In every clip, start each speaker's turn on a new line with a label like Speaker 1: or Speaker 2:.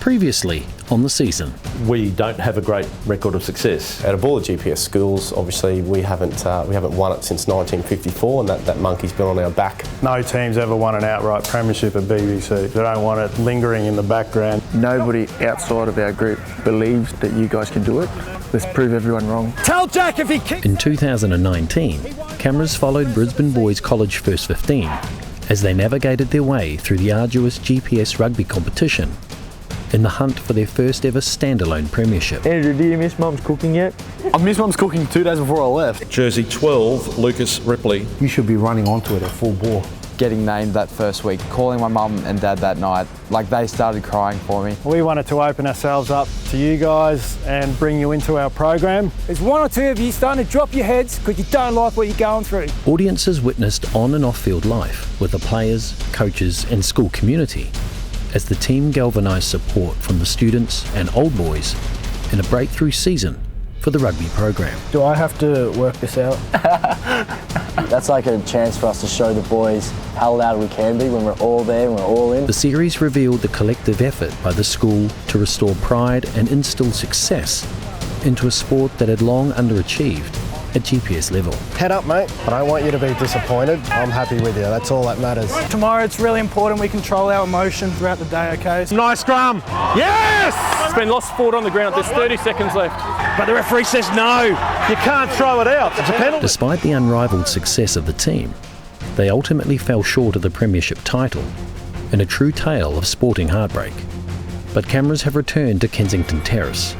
Speaker 1: Previously on the season.
Speaker 2: We don't have a great record of success.
Speaker 3: Out of all the GPS schools, obviously we haven't won it since 1954, and that monkey's been on our back.
Speaker 4: No team's ever won an outright premiership at BBC. They don't want it lingering in the background.
Speaker 5: Nobody outside of our group believes that you guys can do it. Let's prove everyone wrong.
Speaker 6: Tell Jack if he kicks.
Speaker 1: In 2019, cameras followed Brisbane boys college first 15 as they navigated their way through the arduous GPS rugby competition in the hunt for their first ever standalone premiership.
Speaker 5: Andrew, do you miss Mum's cooking yet?
Speaker 7: I missed Mum's cooking 2 days before I left.
Speaker 2: Jersey 12, Lucas Ripley.
Speaker 8: You should be running onto it at full bore.
Speaker 9: Getting named that first week, calling my mum and dad that night, like they started crying for me.
Speaker 4: We wanted to open ourselves up to you guys and bring you into our program.
Speaker 6: There's one or two of you starting to drop your heads because you don't like what you're going through.
Speaker 1: Audiences witnessed on and off-field life with the players, coaches and school community as the team galvanised support from the students and old boys in a breakthrough season for the rugby program.
Speaker 10: Do I have to work this out?
Speaker 11: That's like a chance for us to show the boys how loud we can be when we're all there, when we're all in.
Speaker 1: The series revealed the collective effort by the school to restore pride and instill success into a sport that had long underachieved at GPS level.
Speaker 4: Head up, mate. I don't want you to be disappointed. I'm happy with you. That's all that matters.
Speaker 6: Tomorrow it's really important we control our emotion throughout the day, okay?
Speaker 2: Nice scrum! Yes! It's been lost forward on the ground. There's 30 seconds left. But the referee says no. You can't throw it out. It's a penalty.
Speaker 1: Despite the unrivalled success of the team, they ultimately fell short of the premiership title in a true tale of sporting heartbreak. But cameras have returned to Kensington Terrace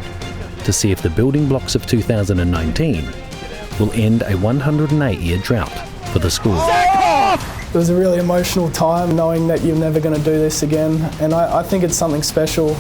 Speaker 1: to see if the building blocks of 2019 will end a 108-year drought for the school.
Speaker 10: It was a really emotional time knowing that you're never going to do this again, and I think it's something special.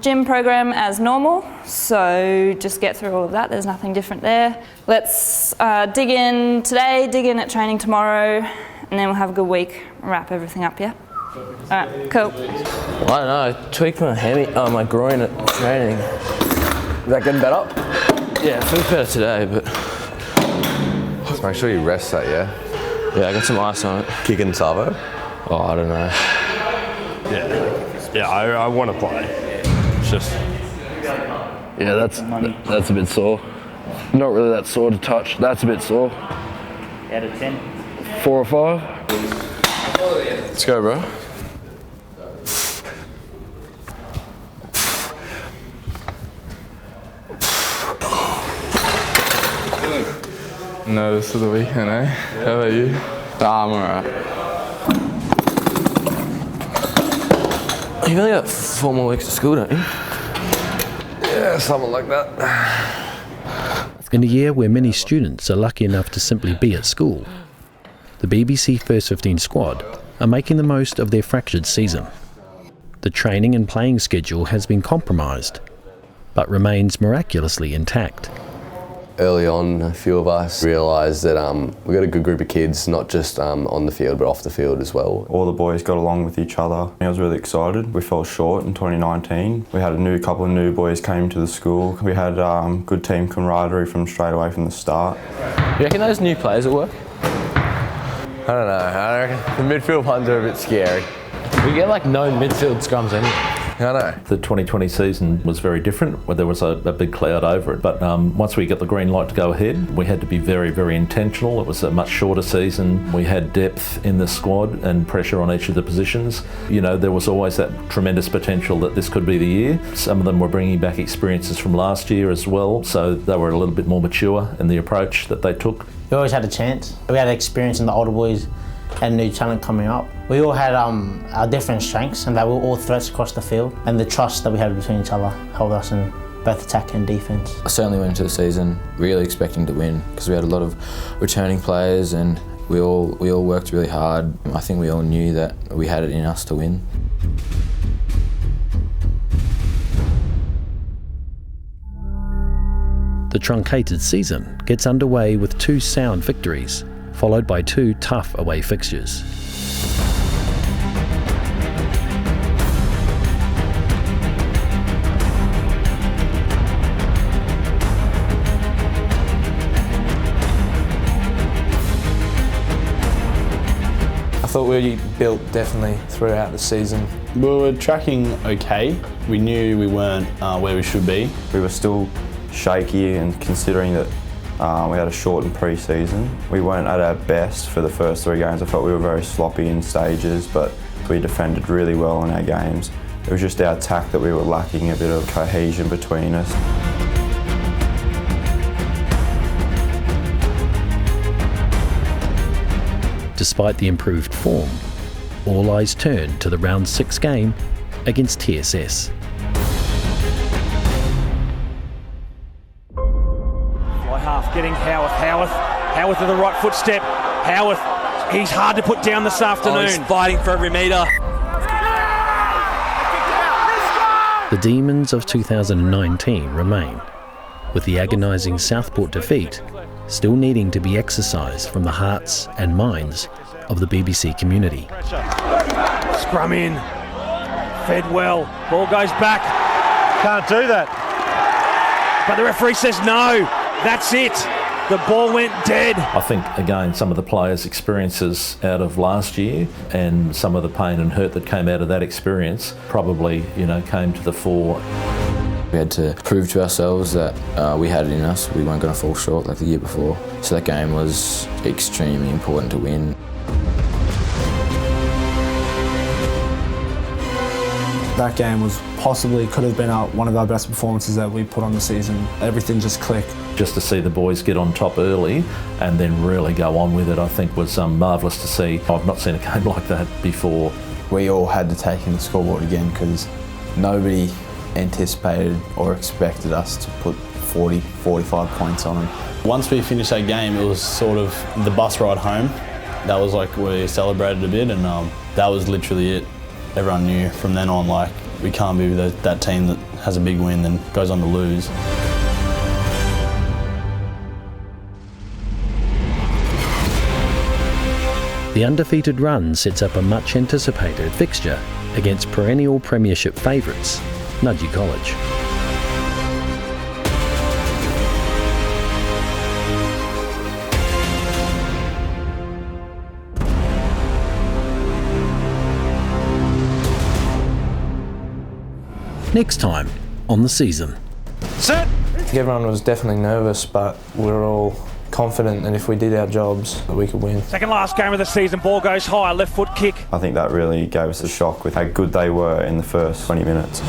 Speaker 12: Gym program as normal, so just get through all of that. There's nothing different there. Let's dig in today, dig in at training tomorrow, and then we'll have a good week, wrap everything up, yeah? Alright, cool.
Speaker 13: I don't know, I tweaked my groin at training.
Speaker 11: Is that getting better?
Speaker 13: Yeah, I feel better today, but...
Speaker 7: Just make sure you rest that, yeah?
Speaker 13: Yeah, I got some ice on it.
Speaker 7: Kicking Savo?
Speaker 13: Oh, I don't know.
Speaker 2: Yeah, I want to play. just...
Speaker 13: Yeah, that's a bit sore. Not really that sore to touch. That's a bit sore.
Speaker 14: Out of 10?
Speaker 13: 4 or 5. Let's go, bro.
Speaker 7: No, this is the weekend, eh? How about you?
Speaker 13: I'm alright.
Speaker 7: You've only got 4 more weeks of school, don't you?
Speaker 13: Yeah, something like that.
Speaker 1: In a year where many students are lucky enough to simply be at school, the BBC First 15 squad are making the most of their fractured season. The training and playing schedule has been compromised, but remains miraculously intact.
Speaker 15: Early on, a few of us realised that we got a good group of kids, not just on the field but off the field as well.
Speaker 16: All the boys got along with each other. I was really excited. We fell short in 2019. We had a couple of new boys came to the school. We had good team camaraderie from straight away from the start.
Speaker 13: You reckon those new players will work? I don't know. I reckon the midfield ones are a bit scary. We get like no midfield scrums anyway. I know.
Speaker 17: The 2020 season was very different, where there was a big cloud over it. But once we got the green light to go ahead, we had to be very, very intentional. It was a much shorter season. We had depth in the squad and pressure on each of the positions. You know, there was always that tremendous potential that this could be the year. Some of them were bringing back experiences from last year as well, so they were a little bit more mature in the approach that they took.
Speaker 18: We always had a chance. We had experience in the older boys and new talent coming up. We all had our different strengths, and they were all threats across the field, and the trust that we had between each other held us in both attack and defence.
Speaker 19: I certainly went into the season really expecting to win because we had a lot of returning players and we all worked really hard. I think we all knew that we had it in us to win.
Speaker 1: The truncated season gets underway with 2 sound victories, followed by 2 tough away fixtures.
Speaker 20: I thought we built definitely throughout the season. We were tracking okay. We knew we weren't where we should be.
Speaker 16: We were still shaky, and considering that we had a shortened pre-season. We weren't at our best for the first 3 games. I felt we were very sloppy in stages, but we defended really well in our games. It was just our attack that we were lacking a bit of cohesion between us.
Speaker 1: Despite the improved form, all eyes turned to the round 6 game against TSS.
Speaker 2: Getting Howarth to the right footstep. Howarth, he's hard to put down this afternoon.
Speaker 13: Oh, he's fighting for every metre.
Speaker 1: The demons of 2019 remain, with the agonising Southport defeat still needing to be exorcised from the hearts and minds of the BBC community.
Speaker 2: Scrum in, fed well, ball goes back. Can't do that. But the referee says no. That's it. The ball went dead.
Speaker 17: I think, again, some of the players' experiences out of last year and some of the pain and hurt that came out of that experience probably, came to the fore.
Speaker 19: We had to prove to ourselves that we had it in us. We weren't going to fall short like the year before. So that game was extremely important to win.
Speaker 21: That game could have been one of our best performances that we put on the season. Everything just clicked.
Speaker 17: Just to see the boys get on top early and then really go on with it, I think was marvellous to see. I've not seen a game like that before.
Speaker 5: We all had to take in the scoreboard again because nobody anticipated or expected us to put 40, 45 points on them.
Speaker 20: Once we finished that game, it was sort of the bus ride home. That was like we celebrated a bit, and that was literally it. Everyone knew from then on, like, we can't be that team that has a big win then goes on to lose.
Speaker 1: The undefeated run sets up a much anticipated fixture against perennial premiership favourites, Nudgee College. Next time on the season.
Speaker 2: Set!
Speaker 3: I think everyone was definitely nervous, but we were all confident that if we did our jobs, that we could win.
Speaker 2: Second last game of the season, ball goes high, left foot kick.
Speaker 16: I think that really gave us a shock with how good they were in the first 20 minutes.